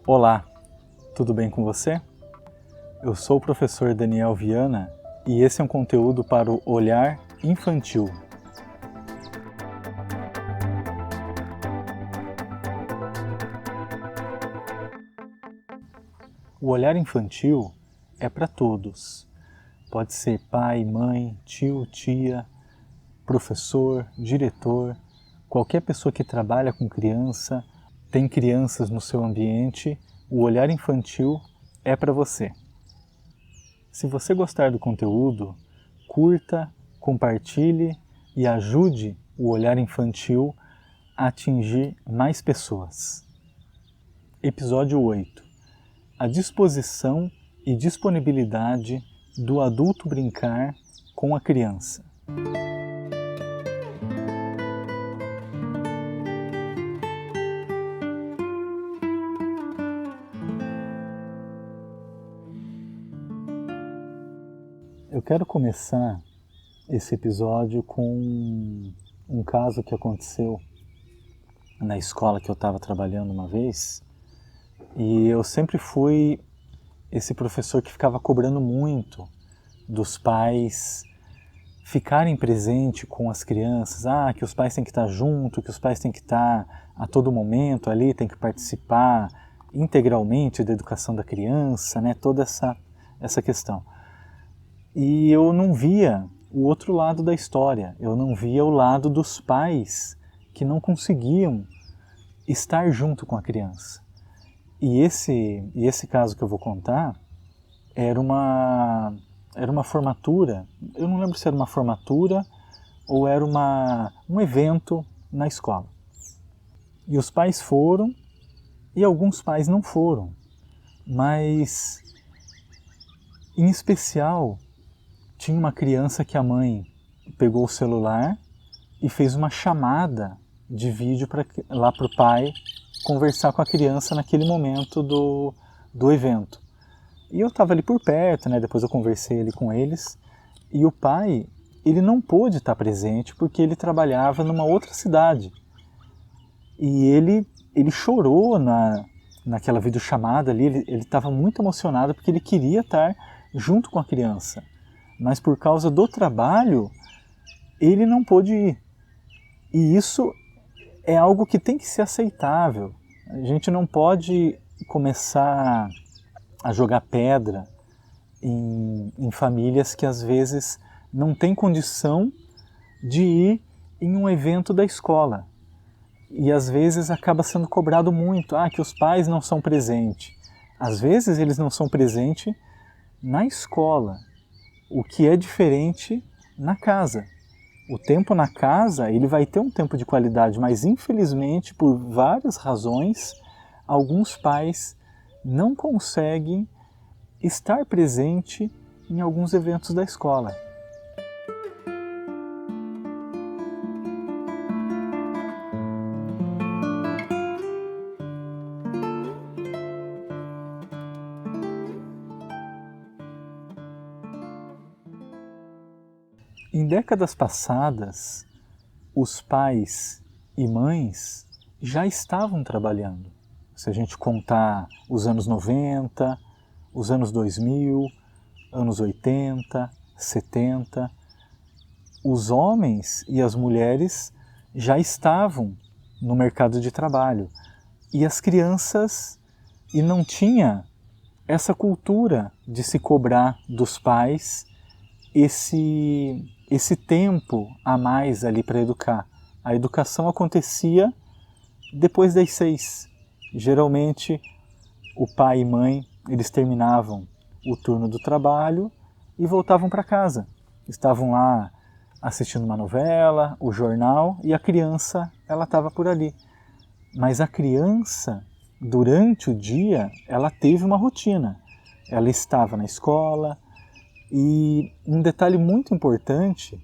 Olá, tudo bem com você? Eu sou o professor Daniel Viana e esse é um conteúdo para o Olhar Infantil. O olhar infantil é para todos. Pode ser pai, mãe, tio, tia, professor, diretor, qualquer pessoa que trabalha com criança, tem crianças no seu ambiente, o olhar infantil é para você. Se você gostar do conteúdo, curta, compartilhe e ajude o olhar infantil a atingir mais pessoas. Episódio 8. A disposição e disponibilidade do adulto brincar com a criança. Eu quero começar esse episódio com um caso que aconteceu na escola que eu estava trabalhando uma vez, e eu sempre fui esse professor que ficava cobrando muito dos pais ficarem presentes com as crianças, que os pais têm que estar junto, que os pais têm que estar a todo momento ali, têm que participar integralmente da educação da criança, né? Toda essa questão. E eu não via o outro lado da história, eu não via o lado dos pais que não conseguiam estar junto com a criança. E esse caso que eu vou contar era uma formatura, eu não lembro se era uma formatura ou era um evento na escola. E os pais foram e alguns pais não foram, mas em especial tinha uma criança que a mãe pegou o celular e fez uma chamada de vídeo lá para o pai conversar com a criança naquele momento do evento. E eu estava ali por perto, né? Depois eu conversei ali com eles, e o pai, ele não pôde estar presente porque ele trabalhava numa outra cidade. E ele chorou naquela videochamada ali, ele estava muito emocionado porque ele queria estar junto com a criança. Mas por causa do trabalho, ele não pôde ir. E isso é algo que tem que ser aceitável. A gente não pode começar a jogar pedra em famílias que às vezes não têm condição de ir em um evento da escola. E às vezes acaba sendo cobrado muito, que os pais não são presentes. Às vezes eles não são presentes na escola, o que é diferente na casa. O tempo na casa, ele vai ter um tempo de qualidade, mas infelizmente, por várias razões, alguns pais não conseguem estar presente em alguns eventos da escola. Em décadas passadas, os pais e mães já estavam trabalhando. Se a gente contar os anos 90, os anos 2000, anos 80, 70, os homens e as mulheres já estavam no mercado de trabalho. E as crianças, e não tinha essa cultura de se cobrar dos pais esse tempo a mais ali para educar. A educação acontecia depois das 6. Geralmente o pai e mãe, eles terminavam o turno do trabalho e voltavam para casa. Estavam lá assistindo uma novela, o jornal, e a criança, ela estava por ali. Mas a criança, durante o dia, ela teve uma rotina. Ela estava na escola, e um detalhe muito importante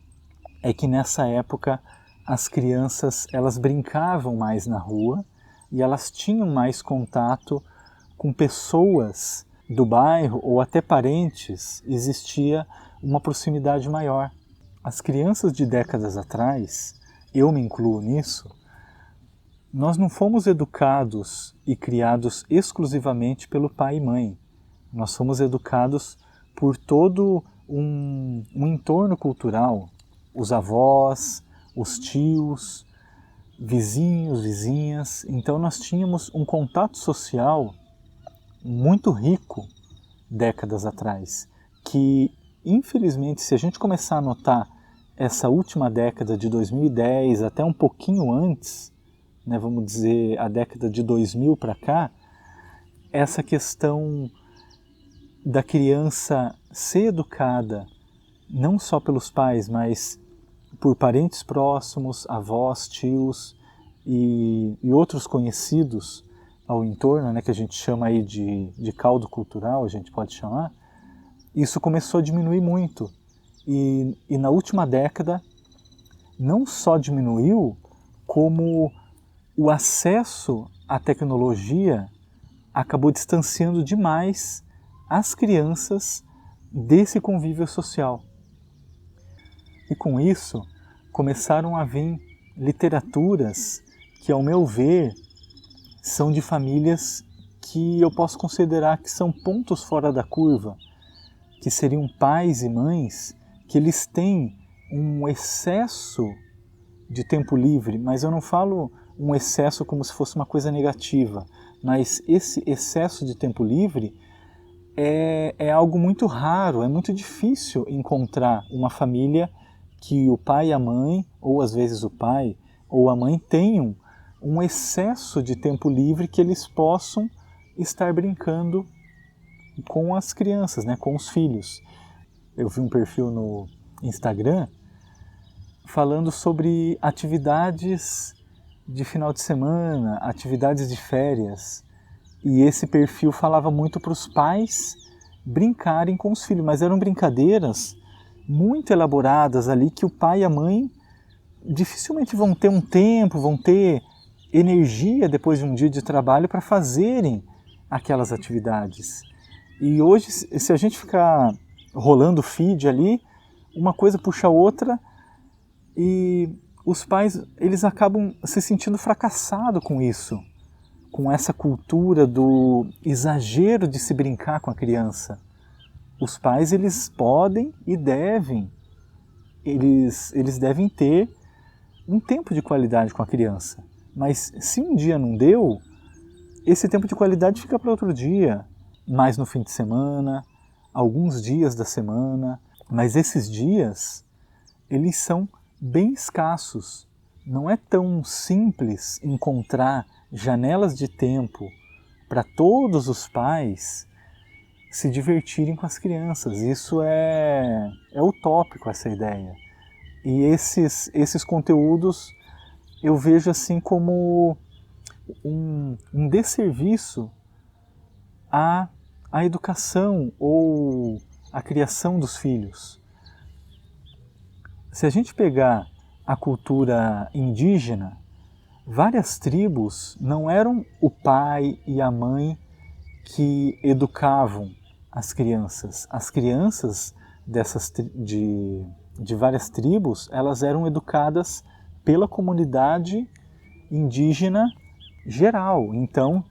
é que nessa época as crianças, elas brincavam mais na rua e elas tinham mais contato com pessoas do bairro ou até parentes, existia uma proximidade maior. As crianças de décadas atrás, eu me incluo nisso, nós não fomos educados e criados exclusivamente pelo pai e mãe. Nós fomos educados por todo um entorno cultural, os avós, os tios, vizinhos, vizinhas. Então nós tínhamos um contato social muito rico décadas atrás, que infelizmente, se a gente começar a notar essa última década de 2010 até um pouquinho antes, né, vamos dizer a década de 2000 para cá, essa questão da criança ser educada não só pelos pais, mas por parentes próximos, avós, tios e outros conhecidos ao entorno, né, que a gente chama aí de caldo cultural, a gente pode chamar, isso começou a diminuir muito. E na última década não só diminuiu, como o acesso à tecnologia acabou distanciando demais as crianças desse convívio social. E com isso começaram a vir literaturas que, ao meu ver, são de famílias que eu posso considerar que são pontos fora da curva, que seriam pais e mães que eles têm um excesso de tempo livre, mas eu não falo um excesso como se fosse uma coisa negativa, mas esse excesso de tempo livre é algo muito raro, é muito difícil encontrar uma família que o pai e a mãe, ou às vezes o pai ou a mãe, tenham um excesso de tempo livre que eles possam estar brincando com as crianças, né, com os filhos. Eu vi um perfil no Instagram falando sobre atividades de final de semana, atividades de férias. E esse perfil falava muito para os pais brincarem com os filhos, mas eram brincadeiras muito elaboradas ali que o pai e a mãe dificilmente vão ter um tempo, vão ter energia depois de um dia de trabalho para fazerem aquelas atividades. E hoje, se a gente ficar rolando o feed ali, uma coisa puxa a outra e os pais eles acabam se sentindo fracassados com isso, com essa cultura do exagero de se brincar com a criança. Os pais eles podem e devem, eles devem ter um tempo de qualidade com a criança. Mas se um dia não deu, esse tempo de qualidade fica para outro dia, mais no fim de semana, alguns dias da semana. Mas esses dias, eles são bem escassos. Não é tão simples encontrar janelas de tempo para todos os pais se divertirem com as crianças. Isso é utópico, essa ideia. E esses conteúdos eu vejo assim como um desserviço à educação ou à criação dos filhos. Se a gente pegar a cultura indígena, várias tribos não eram o pai e a mãe que educavam as crianças. As crianças de várias tribos, elas eram educadas pela comunidade indígena geral. Então,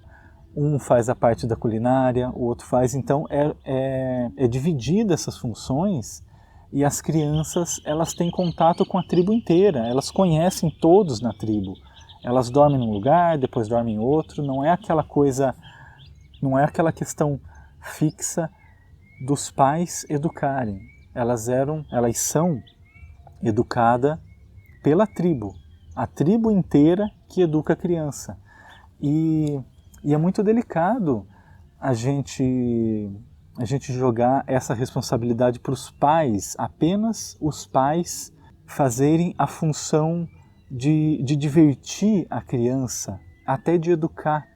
um faz a parte da culinária, o outro faz. Então, é dividida essas funções e as crianças elas têm contato com a tribo inteira, elas conhecem todos na tribo. Elas dormem num lugar, depois dormem em outro, não é aquela coisa, não é aquela questão fixa dos pais educarem. Elas são educadas pela tribo, a tribo inteira que educa a criança. E é muito delicado a gente jogar essa responsabilidade para os pais, apenas os pais fazerem a função de divertir a criança, até de educar,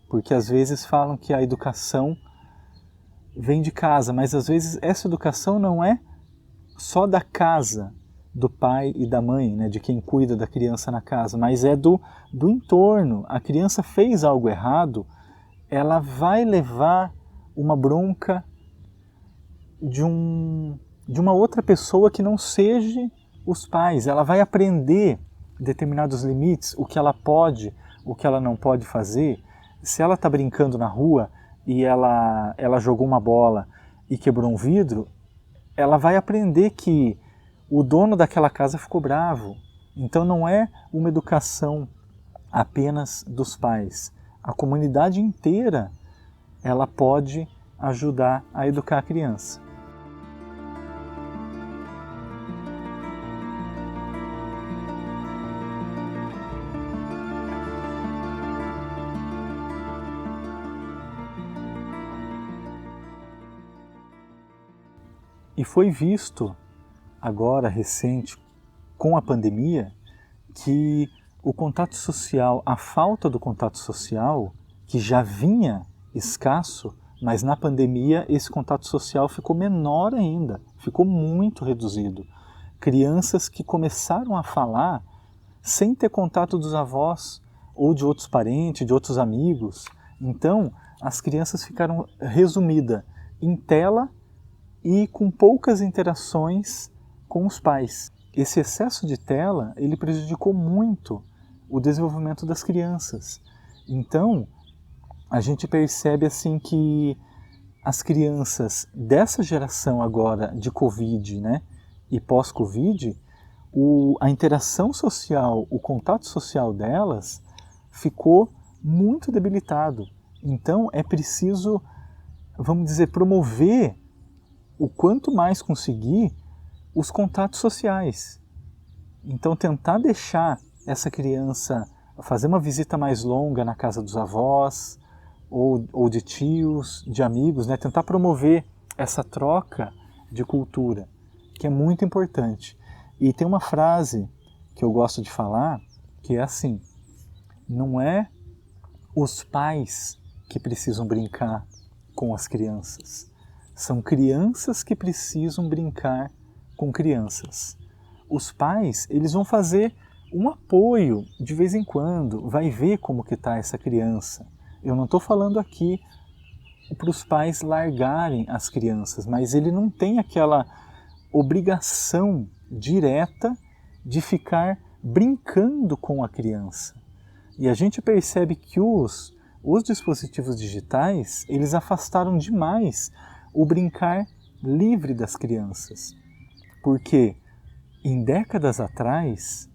porque às vezes falam que a educação vem de casa, mas às vezes essa educação não é só da casa, do pai e da mãe, né, de quem cuida da criança na casa, mas é do entorno. A criança fez algo errado, ela vai levar uma bronca de uma outra pessoa que não seja os pais. Ela vai aprender determinados limites, o que ela pode, o que ela não pode fazer, se ela está brincando na rua e ela jogou uma bola e quebrou um vidro, ela vai aprender que o dono daquela casa ficou bravo. Então não é uma educação apenas dos pais. A comunidade inteira ela pode ajudar a educar a criança. E foi visto agora, recente, com a pandemia, que o contato social, a falta do contato social, que já vinha escasso, mas na pandemia esse contato social ficou menor ainda, ficou muito reduzido. Crianças que começaram a falar sem ter contato dos avós ou de outros parentes, de outros amigos. Então, as crianças ficaram resumidas em tela e com poucas interações com os pais. Esse excesso de tela, ele prejudicou muito o desenvolvimento das crianças. Então, a gente percebe assim que as crianças dessa geração agora de Covid, né, e pós-Covid, a interação social, o contato social delas ficou muito debilitado. Então, é preciso, vamos dizer, promover o quanto mais conseguir os contatos sociais. Então tentar deixar essa criança fazer uma visita mais longa na casa dos avós, ou de tios, de amigos, né? Tentar promover essa troca de cultura, que é muito importante. E tem uma frase que eu gosto de falar, que é assim: não é os pais que precisam brincar com as crianças, são crianças que precisam brincar com crianças. Os pais, eles vão fazer um apoio de vez em quando, vai ver como que está essa criança. Eu não estou falando aqui para os pais largarem as crianças, mas ele não tem aquela obrigação direta de ficar brincando com a criança. E a gente percebe que os dispositivos digitais, eles afastaram demais o brincar livre das crianças. Porque em décadas atrás,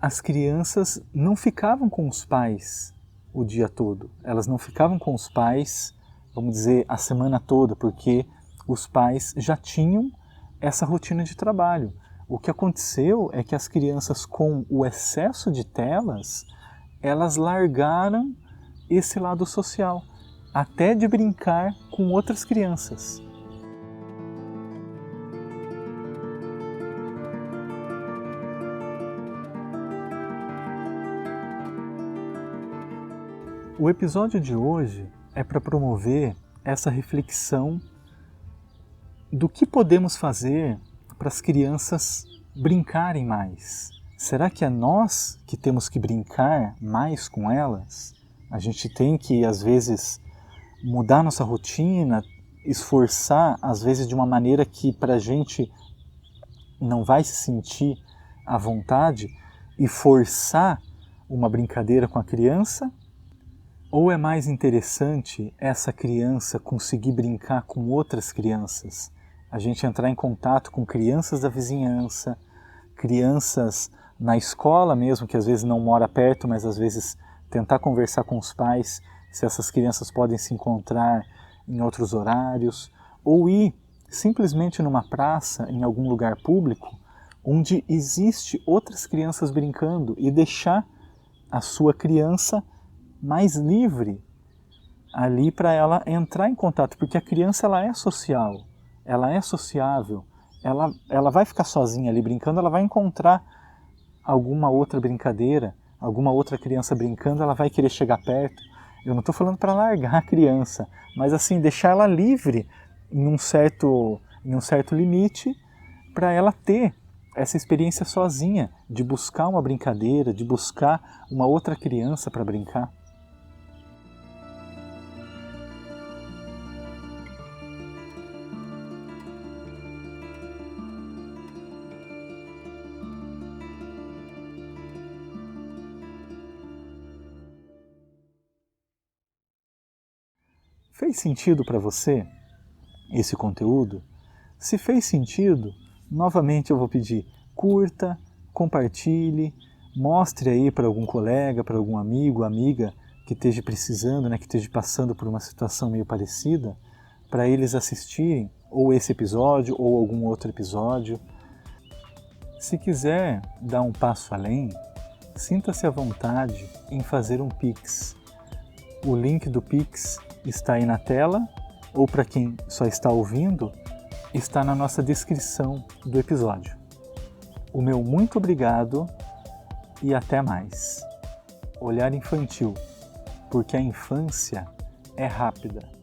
as crianças não ficavam com os pais o dia todo. Elas não ficavam com os pais, vamos dizer, a semana toda, porque os pais já tinham essa rotina de trabalho. O que aconteceu é que as crianças, com o excesso de telas, elas largaram esse lado social, até de brincar com outras crianças. O episódio de hoje é para promover essa reflexão do que podemos fazer para as crianças brincarem mais. Será que é nós que temos que brincar mais com elas? A gente tem que, às vezes, mudar nossa rotina, esforçar, às vezes, de uma maneira que para a gente não vai se sentir à vontade e forçar uma brincadeira com a criança? Ou é mais interessante essa criança conseguir brincar com outras crianças? A gente entrar em contato com crianças da vizinhança, crianças na escola mesmo, que às vezes não mora perto, mas às vezes tentar conversar com os pais, se essas crianças podem se encontrar em outros horários, ou ir simplesmente numa praça, em algum lugar público, onde existe outras crianças brincando e deixar a sua criança mais livre ali para ela entrar em contato, porque a criança ela é social, ela é sociável, ela vai ficar sozinha ali brincando, ela vai encontrar alguma outra brincadeira, alguma outra criança brincando, ela vai querer chegar perto. Eu não estou falando para largar a criança, mas assim, deixar ela livre em um certo limite para ela ter essa experiência sozinha, de buscar uma brincadeira, de buscar uma outra criança para brincar. Fez sentido para você esse conteúdo? Se fez sentido, novamente eu vou pedir, curta, compartilhe, mostre aí para algum colega, para algum amigo, amiga que esteja precisando, que esteja passando por uma situação meio parecida, para eles assistirem ou esse episódio ou algum outro episódio. Se quiser dar um passo além, sinta-se à vontade em fazer um Pix. O link do Pix está aí na tela, ou para quem só está ouvindo, está na nossa descrição do episódio. O meu muito obrigado e até mais. Olhar Infantil, porque a infância é rápida.